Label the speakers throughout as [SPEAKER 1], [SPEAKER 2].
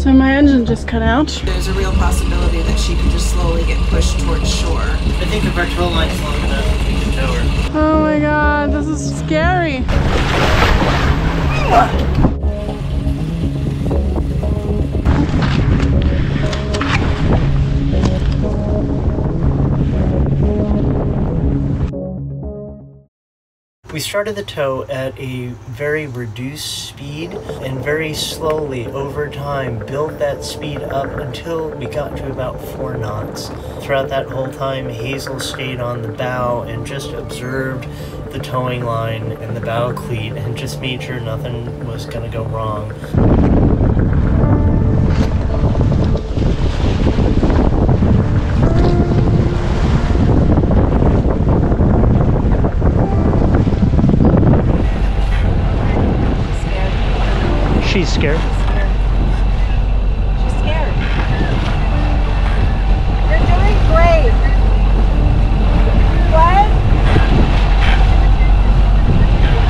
[SPEAKER 1] So my engine just cut out.
[SPEAKER 2] There's a real possibility that she could just slowly get pushed towards shore.
[SPEAKER 3] I think if our tow line's long enough, we can tow her.
[SPEAKER 1] Oh my god, this is scary.
[SPEAKER 3] We started the tow at a very reduced speed and very slowly over time built that speed up until we got to about 4 knots. Throughout that whole time, Hazel stayed on the bow and just observed the towing line and the bow cleat and just made sure nothing was going to go wrong. She's scared.
[SPEAKER 2] She's scared. You're doing great. What?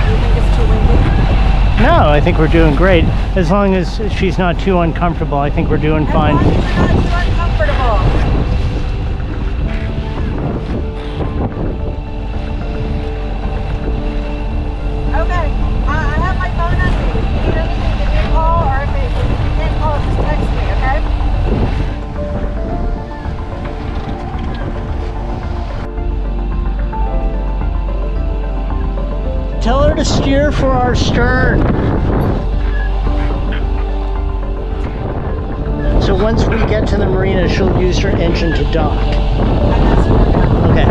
[SPEAKER 2] You think it's too windy?
[SPEAKER 3] No, I think we're doing great. As long as she's not too uncomfortable, I think we're doing fine.
[SPEAKER 2] As long as you're not too uncomfortable. Okay, I have my phone on me. If you need anything, give me a call, or if you can't call, just text me, okay?
[SPEAKER 3] Tell her to steer for our stern. So once we get to the marina, she'll use her engine to dock. Okay.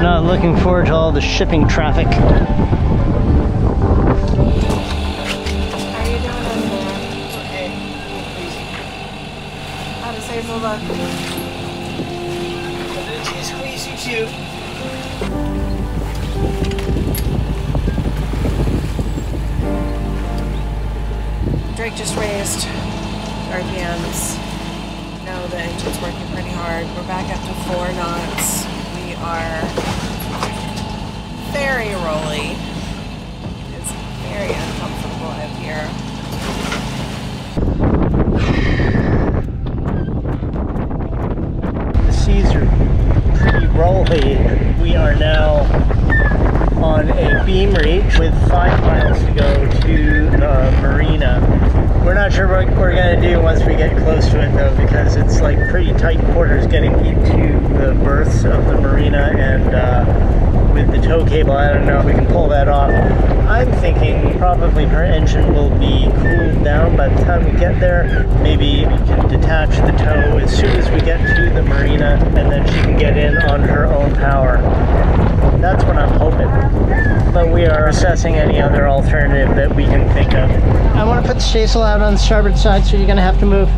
[SPEAKER 3] Not looking forward to all the shipping traffic.
[SPEAKER 2] How are you doing over there? Okay. How does Hazel look?
[SPEAKER 3] She's squeezy too.
[SPEAKER 2] Drake just raised RPMs. No, the engine's working pretty hard. We're back up to 4 knots. We are very rolly. It's very uncomfortable out here.
[SPEAKER 3] The seas are pretty rolly. We are now on a beam reach with 5 miles to go to the marina. We're not sure what we're going to do once we get close to it though, because it's like pretty tight quarters getting into the berths of the marina, and with the tow cable, I don't know if we can pull that off. I'm thinking probably her engine will be cooled down by the time we get there. Maybe we can detach the tow as soon as we get to the marina, and then she can get in on her own power. That's what I'm hoping. But we are assessing any other alternative that we can think of. I want to put the staysail out on the starboard side, so you're going to have to move.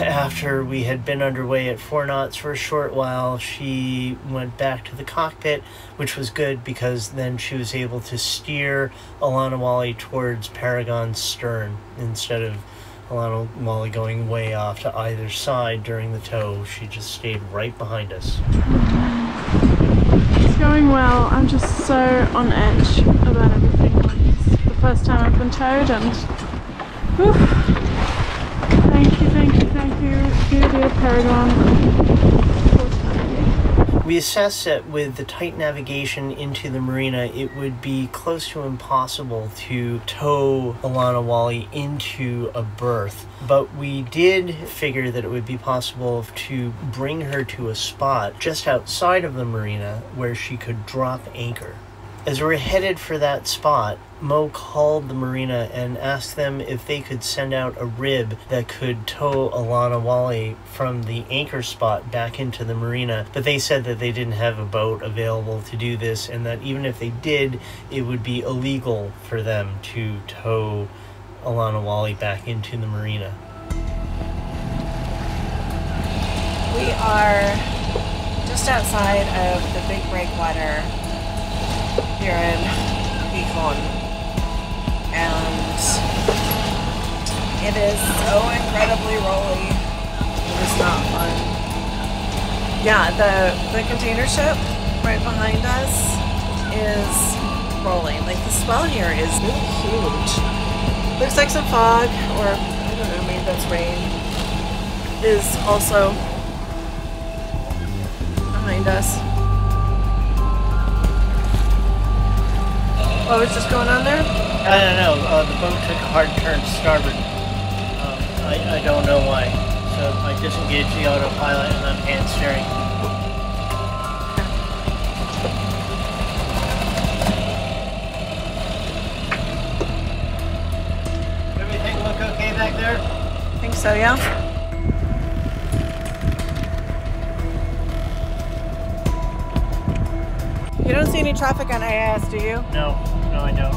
[SPEAKER 3] After we had been underway at 4 knots for a short while, she went back to the cockpit, which was good because then she was able to steer Alana Wally towards Paragon's stern instead of Alana Wally going way off to either side during the tow. She just stayed right behind us.
[SPEAKER 1] It's going well. I'm just so on edge about everything. It's the first time I've been towed, and whew. Thank you, dear Paragon.
[SPEAKER 3] We assessed that with the tight navigation into the marina, it would be close to impossible to tow Alana Wally into a berth. But we did figure that it would be possible to bring her to a spot just outside of the marina where she could drop anchor. As we're headed for that spot, Mo called the marina and asked them if they could send out a rib that could tow Alana Wally from the anchor spot back into the marina. But they said that they didn't have a boat available to do this, and that even if they did, it would be illegal for them to tow Alana Wally back into the marina.
[SPEAKER 2] We are just outside of the big breakwater here in Gijón, and it is so incredibly rolly. It is not fun. Yeah, the container ship right behind us is rolling. Like, the swell here is really huge. Looks like some fog, or I don't know, maybe that's rain, is also behind us. What was just going on there?
[SPEAKER 3] I don't know. The boat took a hard turn starboard. I don't know why. So I disengaged the autopilot and I'm hand steering. Everything look okay back there?
[SPEAKER 2] I think so, yeah. You don't see any traffic on AIS, do you?
[SPEAKER 3] No, I don't.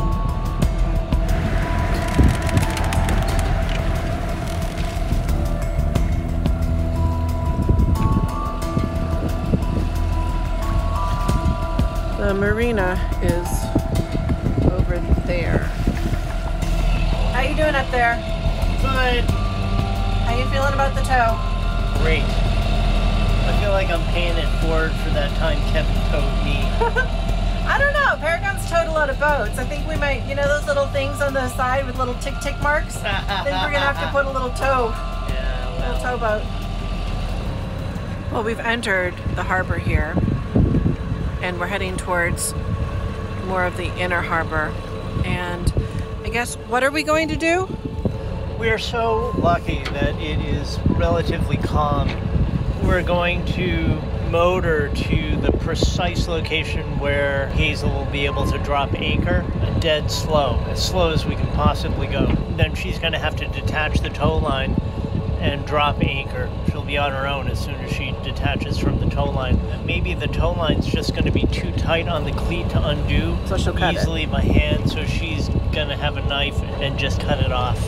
[SPEAKER 2] The marina is over there. How you doing up there?
[SPEAKER 3] Fine.
[SPEAKER 2] How you feeling about the tow?
[SPEAKER 3] Great. I feel like I'm paying it forward for that time Kevin towed me.
[SPEAKER 2] I don't know. Paragon's towed a lot of boats. I think we might, you know those little things on the side with little tick marks? I think we're going to have to put a little tow.
[SPEAKER 3] Yeah, well.
[SPEAKER 2] Little towboat. Well, we've entered the harbor here, and we're heading towards more of the inner harbor. And I guess, what are we going to do?
[SPEAKER 3] We are so lucky that it is relatively calm. We're going to motor to the precise location where Hazel will be able to drop anchor, dead slow, as slow as we can possibly go. Then she's going to have to detach the tow line and drop anchor. She'll be on her own as soon as she detaches from the tow line. And maybe the tow line's just going to be too tight on the cleat to undo
[SPEAKER 2] So she'll cut
[SPEAKER 3] easily by hand, so she's going to have a knife and just cut it off.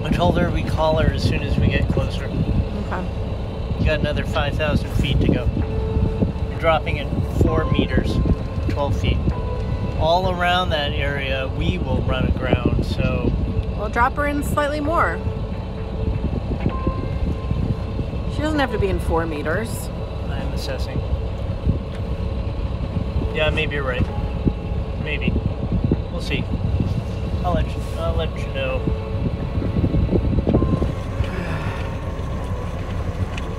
[SPEAKER 3] I told her we'd call her as soon as we get closer.
[SPEAKER 2] Okay.
[SPEAKER 3] You got another 5,000 feet to go. You're dropping it 4 meters, 12 feet. All around that area, we will run aground, so...
[SPEAKER 2] We'll drop her in slightly more. She doesn't have to be in 4 meters.
[SPEAKER 3] I'm assessing. Yeah, maybe you're right. Maybe. We'll see. I'll let you know.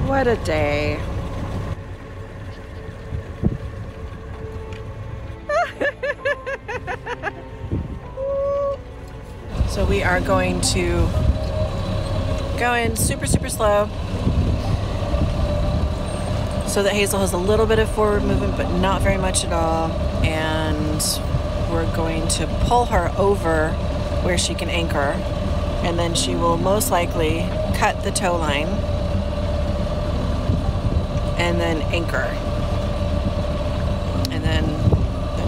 [SPEAKER 2] What a day. So we are going to go in super slow so that Hazel has a little bit of forward movement, but not very much at all. And we're going to pull her over where she can anchor, and then she will most likely cut the tow line and then anchor, and then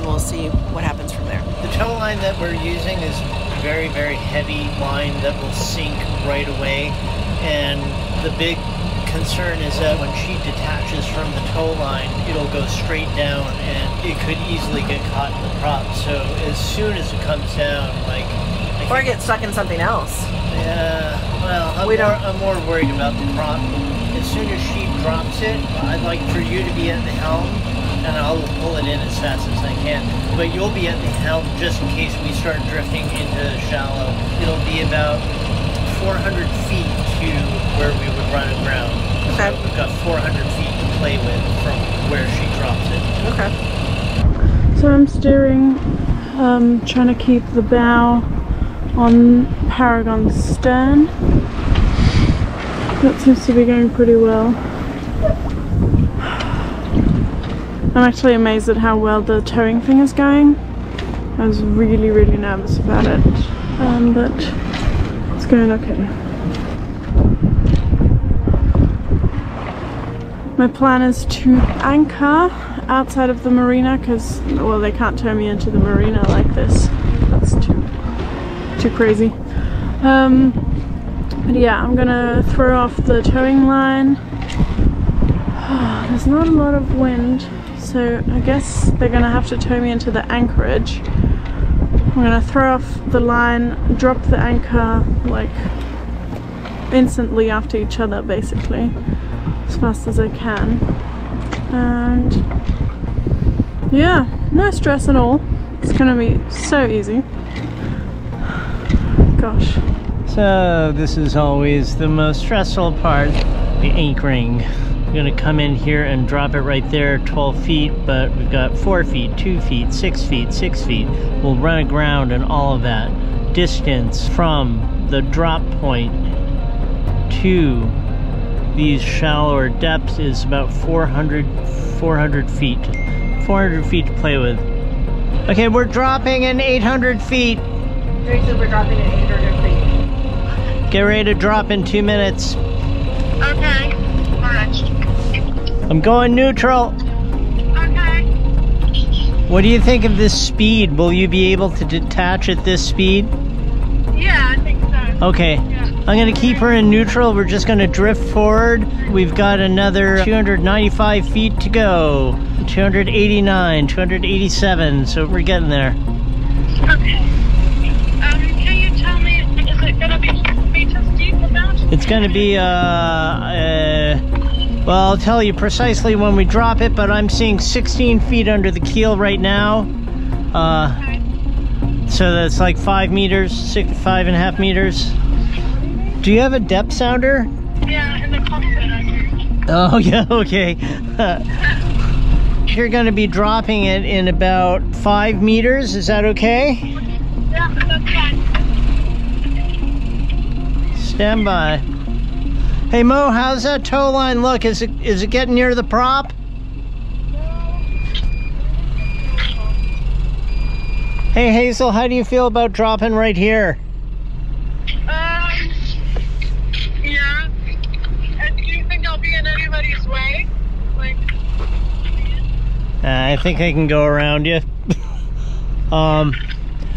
[SPEAKER 2] we'll see what happens from there.
[SPEAKER 3] The tow line that we're using is very, very heavy line that will sink right away, and the big concern is that when she detaches from the tow line, it'll go straight down and it could easily get caught in the prop. So as soon as it comes down, like...
[SPEAKER 2] Or get stuck in something else.
[SPEAKER 3] Yeah, well, I'm more worried about the prop. As soon as she drops it, I'd like for you to be at the helm, and I'll pull it in as fast as I can. But you'll be at the helm just in case we start drifting into shallow. It'll be about 400 feet to where we would run aground.
[SPEAKER 2] Okay.
[SPEAKER 3] So we've got 400 feet to play with from where she drops it.
[SPEAKER 2] Okay.
[SPEAKER 1] So I'm steering, trying to keep the bow on Paragon's stern. That seems to be going pretty well. I'm actually amazed at how well the towing thing is going. I was really, really nervous about it, but it's going okay. My plan is to anchor outside of the marina because, well, they can't tow me into the marina like this. That's too crazy. But yeah, I'm gonna throw off the towing line. There's not a lot of wind, so I guess they're gonna have to tow me into the anchorage. I'm gonna throw off the line, drop the anchor like instantly after each other, basically, as fast as I can. And yeah, no stress at all. It's gonna be so easy. Gosh.
[SPEAKER 3] So this is always the most stressful part, the anchoring. We're gonna come in here and drop it right there, 12 feet, but we've got 4 feet, 2 feet, 6 feet, 6 feet. We'll run aground and all of that. Distance from the drop point to these shallower depths is about 400 feet. 400 feet to play with. Okay, we're dropping in 800 feet.
[SPEAKER 2] Drake said we're dropping at 800 feet.
[SPEAKER 3] Get ready to drop in 2 minutes.
[SPEAKER 4] Okay. Alright.
[SPEAKER 3] I'm going neutral.
[SPEAKER 4] Okay.
[SPEAKER 3] What do you think of this speed? Will you be able to detach at this speed?
[SPEAKER 4] Yeah, I think so.
[SPEAKER 3] Okay.
[SPEAKER 4] Yeah.
[SPEAKER 3] I'm going to keep her in neutral. We're just going to drift forward. We've got another 295 feet to go. 289, 287, so we're getting there.
[SPEAKER 4] Okay. Can you tell me, is it going to be meters deep about?
[SPEAKER 3] It's going to be, well, I'll tell you precisely when we drop it, but I'm seeing 16 feet under the keel right now.
[SPEAKER 4] Okay.
[SPEAKER 3] So that's like 5 meters, 5.5 meters. Do you have a depth sounder?
[SPEAKER 4] Yeah, in the cockpit, I think.
[SPEAKER 3] Oh, yeah, okay. You're going to be dropping it in about 5 meters. Is that okay?
[SPEAKER 4] Yeah, that's fine.
[SPEAKER 3] Stand by. Hey, Mo, how's that tow line look? Is it getting near the prop? Hey, Hazel, how do you feel about dropping right here?
[SPEAKER 4] Yeah. And do you think I'll be in anybody's way? Like,
[SPEAKER 3] I think I can go around you.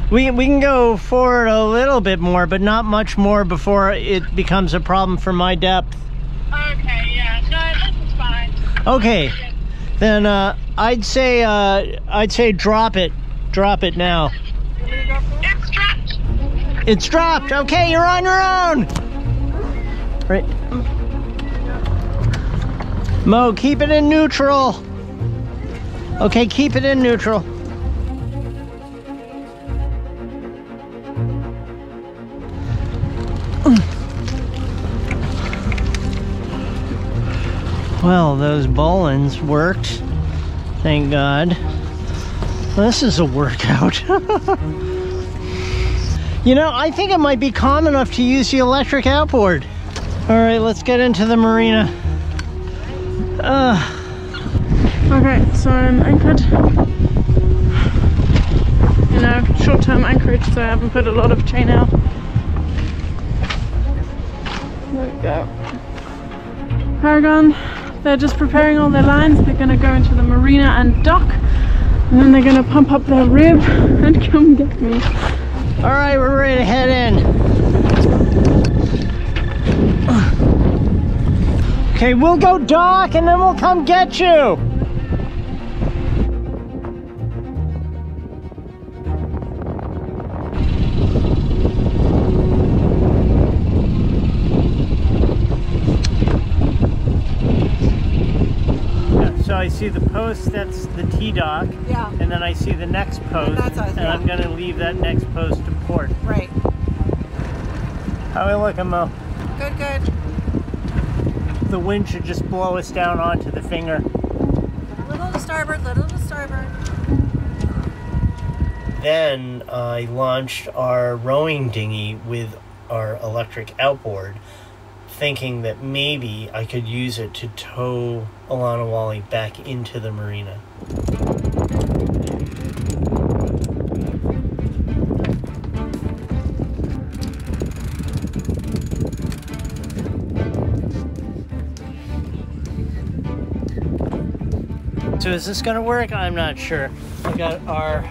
[SPEAKER 3] We can go forward a little bit more, but not much more before it becomes a problem for my depth.
[SPEAKER 4] okay, yeah. No, this is fine.
[SPEAKER 3] Okay, then I'd say drop it. Drop it now.
[SPEAKER 4] It's dropped.
[SPEAKER 3] It's dropped. Okay, you're on your own. Right. Mo, keep it in neutral. Okay, keep it in neutral. Well, those bowlines worked. Thank God. This is a workout. You know, I think it might be calm enough to use the electric outboard. All right, let's get into the marina.
[SPEAKER 1] Okay, so I'm anchored. You know, short-term anchorage, so I haven't put a lot of chain out. There we go. Paragon, they're just preparing all their lines. They're gonna go into the marina and dock, and then they're gonna pump up their rib and come get me.
[SPEAKER 3] All right, we're ready to head in. Okay, we'll go dock and then we'll come get you. So I see the post, that's the T-dock.
[SPEAKER 2] Yeah.
[SPEAKER 3] And then I see the next post,
[SPEAKER 2] that's us,
[SPEAKER 3] and
[SPEAKER 2] yeah.
[SPEAKER 3] I'm gonna leave that next post to port.
[SPEAKER 2] Right.
[SPEAKER 3] How are we looking, Mo?
[SPEAKER 2] Good, good.
[SPEAKER 3] The wind should just blow us down onto the finger.
[SPEAKER 2] Little to starboard, little to starboard.
[SPEAKER 3] Then I launched our rowing dinghy with our electric outboard, thinking that maybe I could use it to tow Alana Wally back into the marina. So is this gonna work? I'm not sure. I got our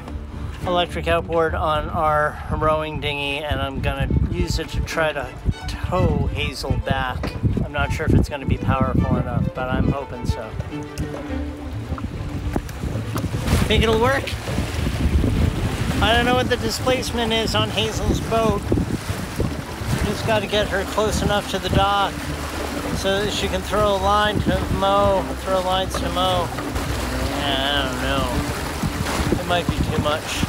[SPEAKER 3] electric outboard on our rowing dinghy and I'm gonna use it to try to tow Hazel back. I'm not sure if it's gonna be powerful enough, but I'm hoping so. Think it'll work? I don't know what the displacement is on Hazel's boat. Just gotta get her close enough to the dock so that she can throw a line to mow, throw lines to mow. I don't know. It might be too much.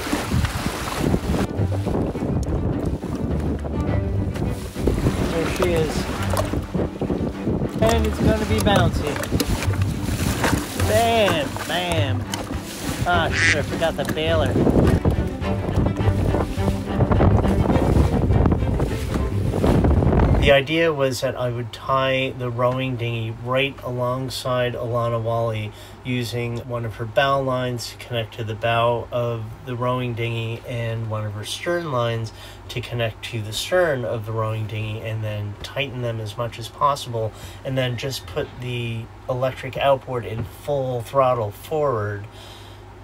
[SPEAKER 3] There she is. And it's gonna be bouncy. Bam, bam. Ah, shit, I forgot the baler. The idea was that I would tie the rowing dinghy right alongside Alana Wally using one of her bow lines to connect to the bow of the rowing dinghy and one of her stern lines to connect to the stern of the rowing dinghy, and then tighten them as much as possible, and then just put the electric outboard in full throttle forward.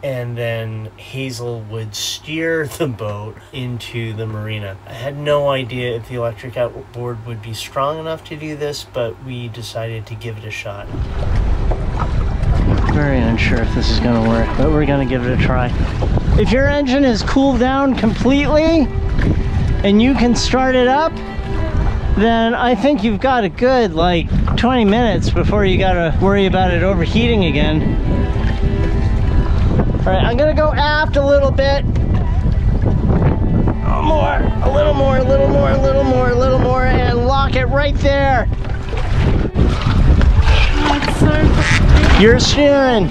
[SPEAKER 3] And then Hazel would steer the boat into the marina. I had no idea if the electric outboard would be strong enough to do this, but we decided to give it a shot. Very unsure if this is going to work, but we're going to give it a try. If your engine is cooled down completely and you can start it up, then I think you've got a good like 20 minutes before you got to worry about it overheating again. All right, I'm gonna go aft a little bit. More, a little more, a little more, a little more, a little more, and lock it right there.
[SPEAKER 1] That's so funny.
[SPEAKER 3] You're steering.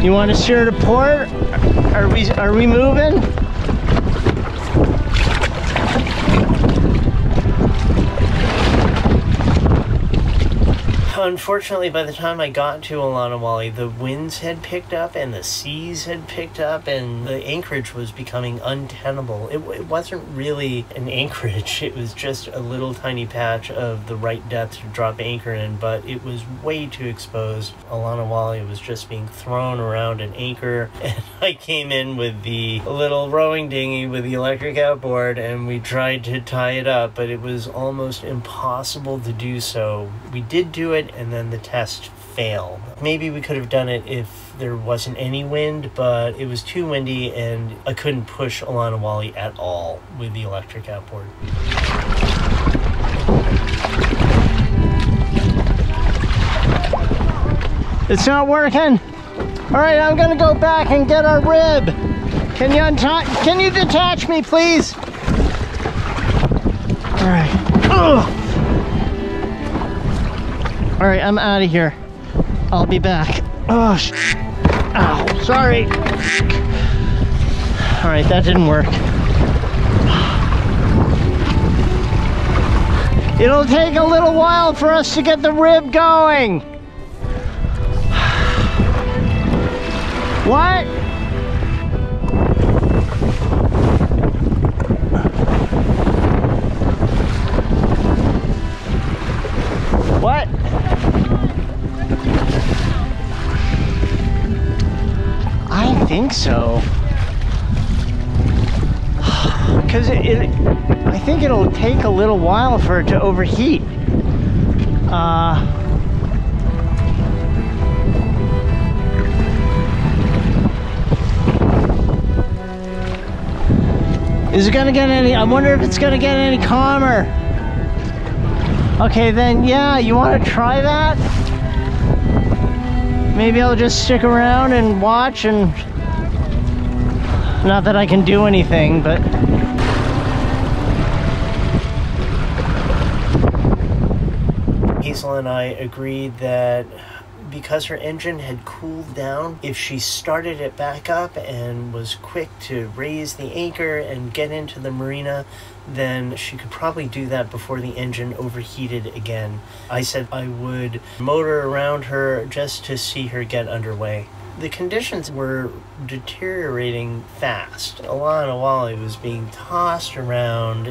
[SPEAKER 3] You want to steer to port? Are we moving? Unfortunately, by the time I got to Alana Wally, the winds had picked up and the seas had picked up and the anchorage was becoming untenable. It wasn't really an anchorage, it was just a little tiny patch of the right depth to drop anchor in, but it was way too exposed. Alana Wally was just being thrown around an anchor, and I came in with the little rowing dinghy with the electric outboard and we tried to tie it up, but it was almost impossible to do so. We did do it, and then the test failed. Maybe we could have done it if there wasn't any wind, but it was too windy and I couldn't push Alana Wally at all with the electric outboard. It's not working. All right, I'm gonna go back and get our rib. Can you detach me, please? All right. Ugh. All right, I'm out of here. I'll be back. Oh, ow, sorry. All right, that didn't work. It'll take a little while for us to get the rib going. What? What? I think so. Because I think it'll take a little while for it to overheat. Is it gonna get any, I wonder if it's gonna get any calmer. Okay, then yeah, you wanna try that? Maybe I'll just stick around and watch, and not that I can do anything, but Hazel and I agreed that because her engine had cooled down, if she started it back up and was quick to raise the anchor and get into the marina, then she could probably do that before the engine overheated again. I said I would motor around her just to see her get underway. The conditions were deteriorating fast. Alana Wally was being tossed around.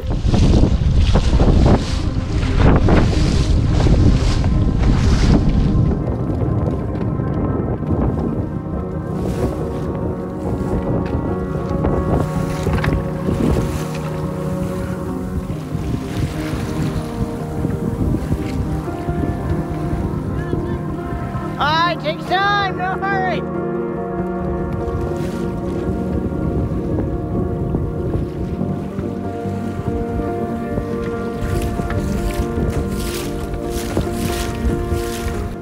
[SPEAKER 3] takes time, no hurry.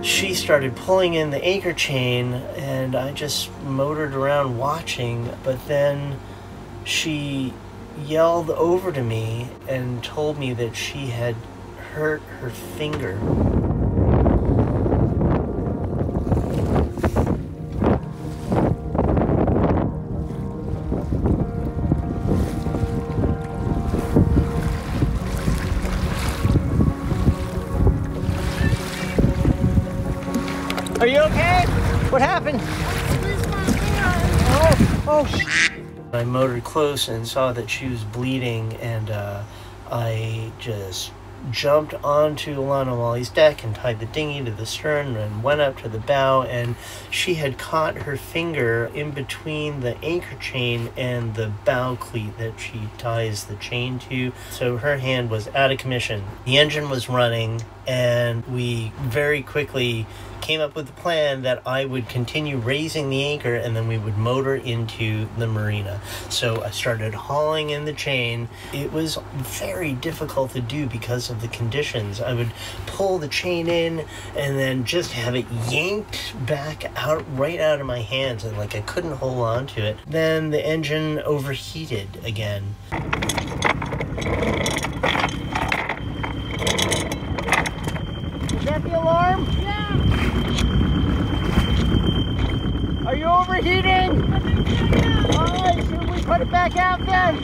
[SPEAKER 3] She started pulling in the anchor chain and I just motored around watching, but then she yelled over to me and told me that she had hurt her finger. Are you okay? What happened? Oh. I motored close and saw that she was bleeding, and I just jumped onto Alana Wally's deck and tied the dinghy to the stern and went up to the bow, and she had caught her finger in between the anchor chain and the bow cleat that she ties the chain to, so her hand was out of commission. The engine was running, and we very quickly came up with a plan that I would continue raising the anchor and then we would motor into the marina. So I started hauling in the chain. It was very difficult to do because of the conditions. I would pull the chain in and then just have it yanked back out, right out of my hands, and like I couldn't hold on to it. Then the engine overheated again. Is that the alarm?
[SPEAKER 4] Yeah.
[SPEAKER 3] Are you overheating?
[SPEAKER 4] I think so, yeah.
[SPEAKER 3] Alright, should we put it back out then?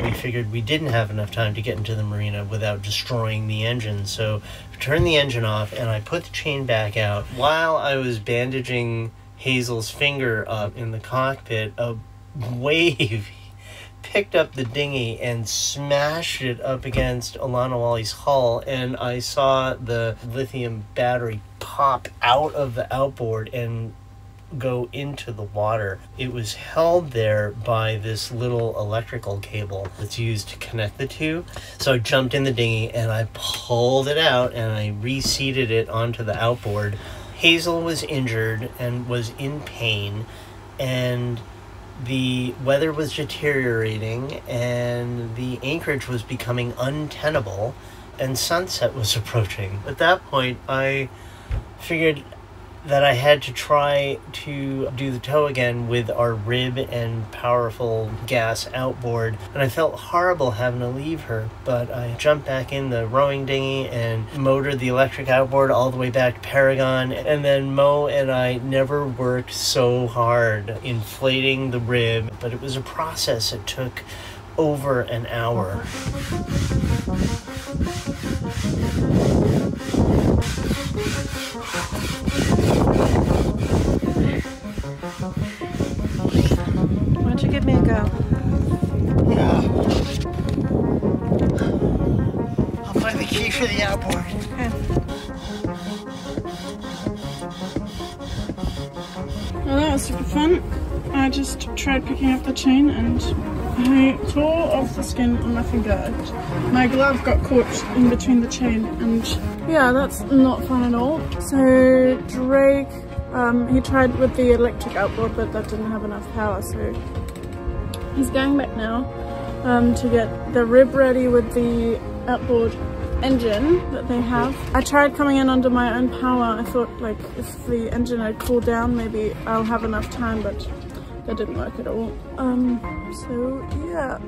[SPEAKER 3] We figured we didn't have enough time to get into the marina without destroying the engine, so I turned the engine off and I put the chain back out. While I was bandaging Hazel's finger up in the cockpit, a wave picked up the dinghy and smashed it up against Alana Wally's hull, and I saw the lithium battery pop out of the outboard and go into the water. It was held there by this little electrical cable that's used to connect the two. So I jumped in the dinghy and I pulled it out and I reseated it onto the outboard. Hazel was injured and was in pain, and the weather was deteriorating and the anchorage was becoming untenable and sunset was approaching. At that point, I figured that I had to try to do the tow again with our rib and powerful gas outboard, and I felt horrible having to leave her, but I jumped back in the rowing dinghy and motored the electric outboard all the way back to Paragon, and then Mo and I never worked so hard inflating the rib, but it was a process. It took over an hour.
[SPEAKER 1] Why don't you give me a go?
[SPEAKER 3] Yeah. I'll find the key for the outboard.
[SPEAKER 1] Okay. Well, that was super fun. I just tried picking up the chain and I tore off the skin on my finger. My glove got caught in between the chain, and yeah, that's not fun at all. So Drake, he tried with the electric outboard, but that didn't have enough power, so he's going back now to get the rib ready with the outboard engine that they have. I tried coming in under my own power. I thought, like, if the engine had cooled down, maybe I'll have enough time, but that didn't work at all. So yeah,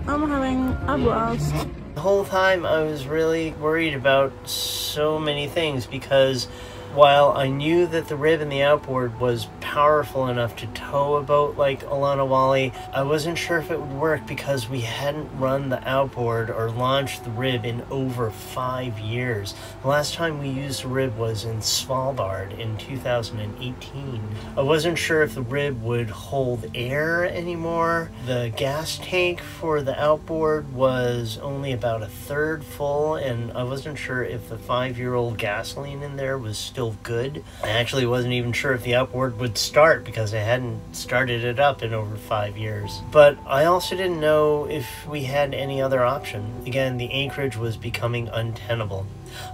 [SPEAKER 1] I'm having a blast.
[SPEAKER 3] The whole time I was really worried about so many things, because while I knew that the rib in the outboard was powerful enough to tow a boat like Alana Wally, I wasn't sure if it would work because we hadn't run the outboard or launched the rib in over 5 years. The last time we used the rib was in Svalbard in 2018. I wasn't sure if the rib would hold air anymore. The gas tank for the outboard was only about 1/3 full, and I wasn't sure if the 5-year-old gasoline in there was still still good. I actually wasn't even sure if the outboard would start because I hadn't started it up in over 5 years. But I also didn't know if we had any other option. Again, the anchorage was becoming untenable.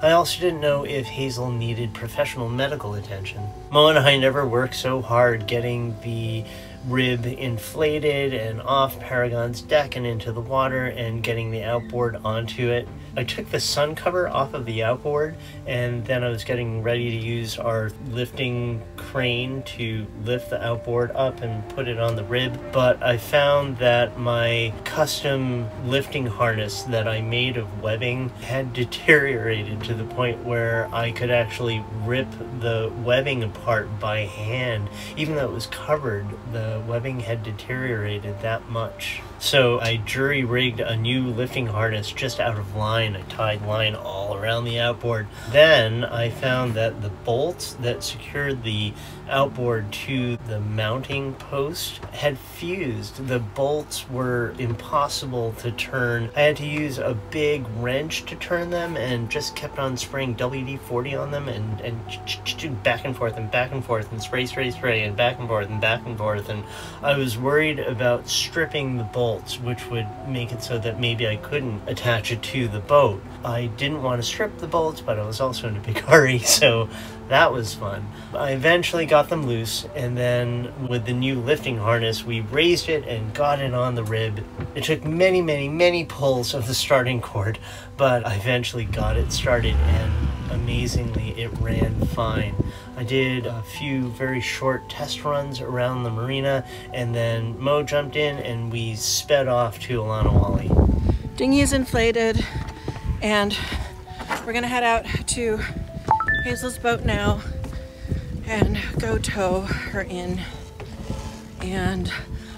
[SPEAKER 3] I also didn't know if Hazel needed professional medical attention. Mo and I never worked so hard getting the rib inflated and off Paragon's deck and into the water and getting the outboard onto it. I took the sun cover off of the outboard, and then I was getting ready to use our lifting crane to lift the outboard up and put it on the rib, but I found that my custom lifting harness that I made of webbing had deteriorated to the point where I could actually rip the webbing apart by hand. Even though it was covered, the webbing had deteriorated that much. So I jury-rigged a new lifting harness just out of line. I tied line all around the outboard. Then I found that the bolts that secured the outboard to the mounting post had fused. The bolts were impossible to turn. I had to use a big wrench to turn them and just kept on spraying WD-40 on them and back and forth and spray and back and forth. And I was worried about stripping the bolts, which would make it so that maybe I couldn't attach it to the boat. I didn't want to strip the bolts, but I was also in a big hurry, so that was fun. I eventually got them loose, and then with the new lifting harness, we raised it and got it on the rib. It took many pulls of the starting cord, but I eventually got it started, and amazingly, it ran fine. I did a few very short test runs around the marina, and then Mo jumped in and we sped off to Alanawali.
[SPEAKER 2] Dinghy is inflated, and we're gonna head out to Hazel's boat now and go tow her in. And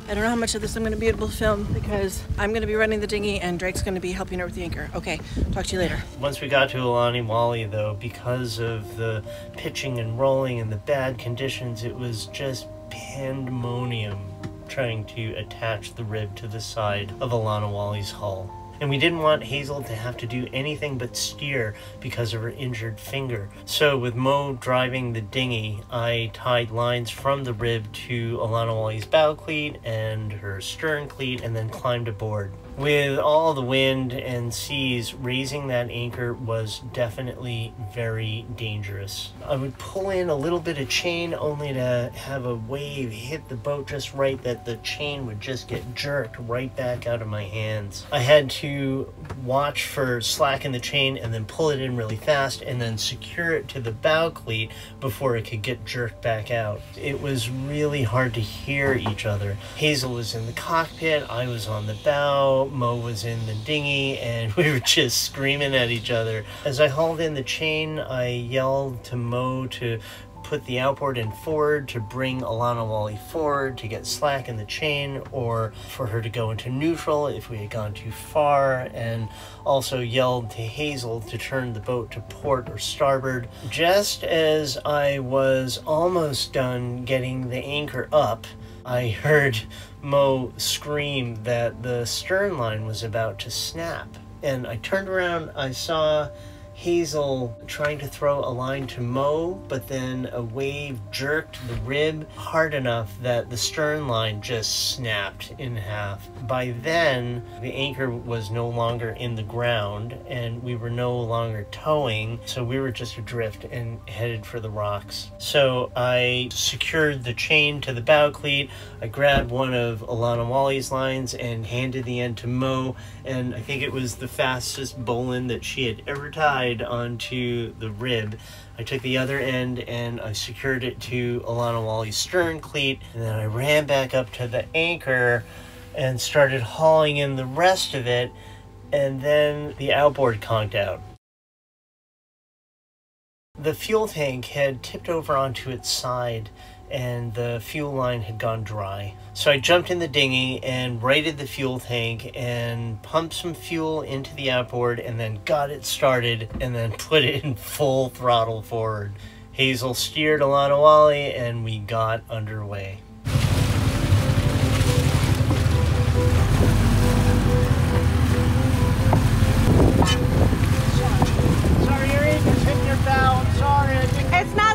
[SPEAKER 2] I don't know how much of this I'm going to be able to film because I'm going to be running the dinghy and Drake's going to be helping her with the anchor. Okay, talk to you later.
[SPEAKER 3] Once we got to Alanawali, though, because of the pitching and rolling and the bad conditions, it was just pandemonium trying to attach the rib to the side of Alanawali's hull. And we didn't want Hazel to have to do anything but steer because of her injured finger. So with Mo driving the dinghy, I tied lines from the rib to Alanawali's bow cleat and her stern cleat and then climbed aboard. With all the wind and seas, raising that anchor was definitely very dangerous. I would pull in a little bit of chain only to have a wave hit the boat just right that the chain would just get jerked right back out of my hands. I had to watch for slack in the chain and then pull it in really fast and then secure it to the bow cleat before it could get jerked back out. It was really hard to hear each other. Hazel was in the cockpit, I was on the bow, Mo was in the dinghy, and we were just screaming at each other. As I hauled in the chain, I yelled to Mo to put the outboard in forward to bring Alanawali forward to get slack in the chain, or for her to go into neutral if we had gone too far, and also yelled to Hazel to turn the boat to port or starboard. Just as I was almost done getting the anchor up, I heard Mo scream that the stern line was about to snap. And I turned around, I saw Hazel trying to throw a line to Mo, but then a wave jerked the rib hard enough that the stern line just snapped in half. By then, the anchor was no longer in the ground and we were no longer towing, so we were just adrift and headed for the rocks. So I secured the chain to the bow cleat, I grabbed one of Alanawali's lines and handed the end to Mo, and I think it was the fastest bowline that she had ever tied onto the rib. I took the other end and I secured it to Alanawali's stern cleat, and then I ran back up to the anchor and started hauling in the rest of it, and then the outboard conked out. The fuel tank had tipped over onto its side and the fuel line had gone dry. So I jumped in the dinghy and righted the fuel tank and pumped some fuel into the outboard and then got it started and then put it in full throttle forward. Hazel steered Alanawali and we got underway. Sorry, your anchor's hitting your bow. I'm sorry.
[SPEAKER 2] It's not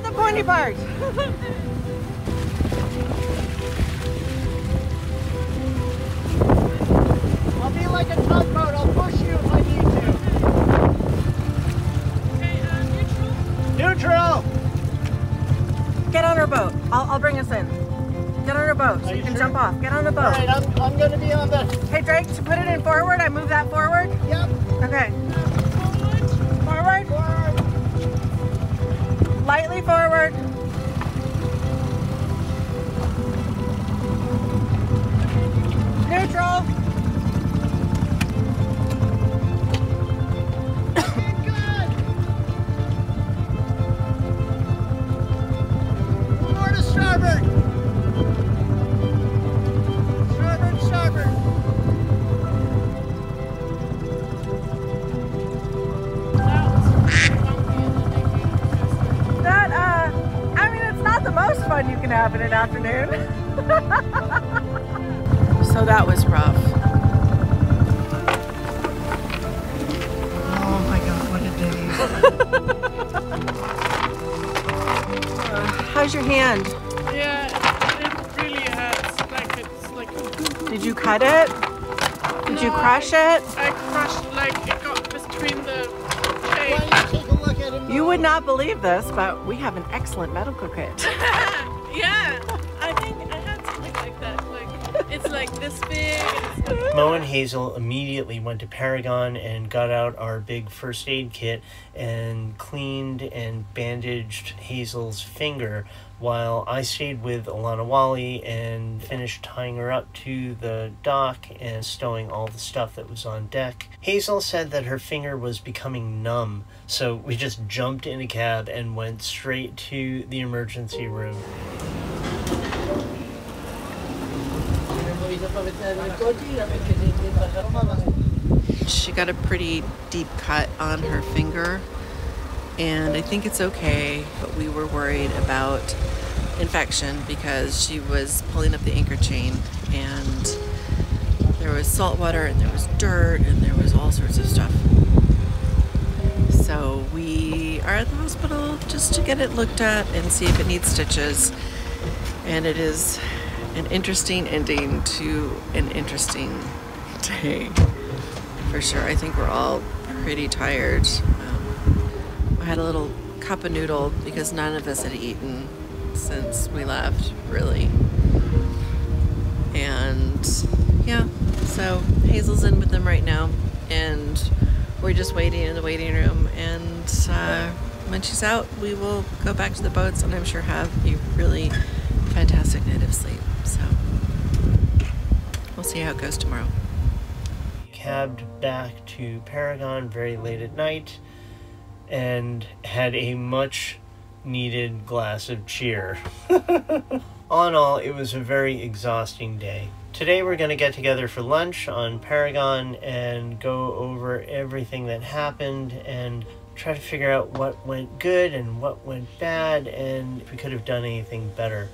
[SPEAKER 2] jump off. Get on the boat.
[SPEAKER 3] All right, I'm going to be on the...
[SPEAKER 2] Hey, Drake, to put it in forward, I move that forward?
[SPEAKER 3] Yep.
[SPEAKER 2] Okay. Forward.
[SPEAKER 3] Forward.
[SPEAKER 2] Lightly forward. Neutral.
[SPEAKER 3] More to starboard. Starboard, starboard.
[SPEAKER 2] That, I mean, it's not the most fun you can have in an afternoon. So that was rough. Oh my God, what a day. How's your hand?
[SPEAKER 1] Yeah, it really hurts. Like it's like.
[SPEAKER 2] Did you cut it? Did you crush it?
[SPEAKER 1] I crushed, like it got between the
[SPEAKER 3] Why
[SPEAKER 1] tape.
[SPEAKER 3] don't you take a look at him?
[SPEAKER 2] You would not believe this, but we have an excellent medical kit.
[SPEAKER 1] Yeah, I think I had something like that. Like it's like this big. And it's got
[SPEAKER 3] Mo and Hazel immediately went to Paragon and got out our big first aid kit and cleaned and bandaged Hazel's finger while I stayed with Alana Wally and finished tying her up to the dock and stowing all the stuff that was on deck. Hazel said that her finger was becoming numb, so we just jumped in a cab and went straight to the emergency room.
[SPEAKER 2] She got a pretty deep cut on her finger, and I think it's okay, but we were worried about infection because she was pulling up the anchor chain and there was salt water and there was dirt and there was all sorts of stuff. So we are at the hospital just to get it looked at and see if it needs stitches. And it is an interesting ending to an interesting day, for sure. I think we're all pretty tired. I had a little cup of noodle because none of us had eaten since we left, really. And yeah, so Hazel's in with them right now, and we're just waiting in the waiting room. And when she's out, we will go back to the boats and I'm sure have a really fantastic night of sleep. So we'll see how it goes tomorrow.
[SPEAKER 3] Cabbed back to Paragon very late at night and had a much needed glass of cheer. All in all, it was a very exhausting day. Today we're going to get together for lunch on Paragon and go over everything that happened and try to figure out what went good and what went bad and if we could have done anything better.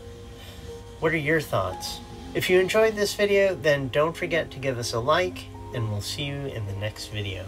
[SPEAKER 3] What are your thoughts? If you enjoyed this video, then don't forget to give us a like, and we'll see you in the next video.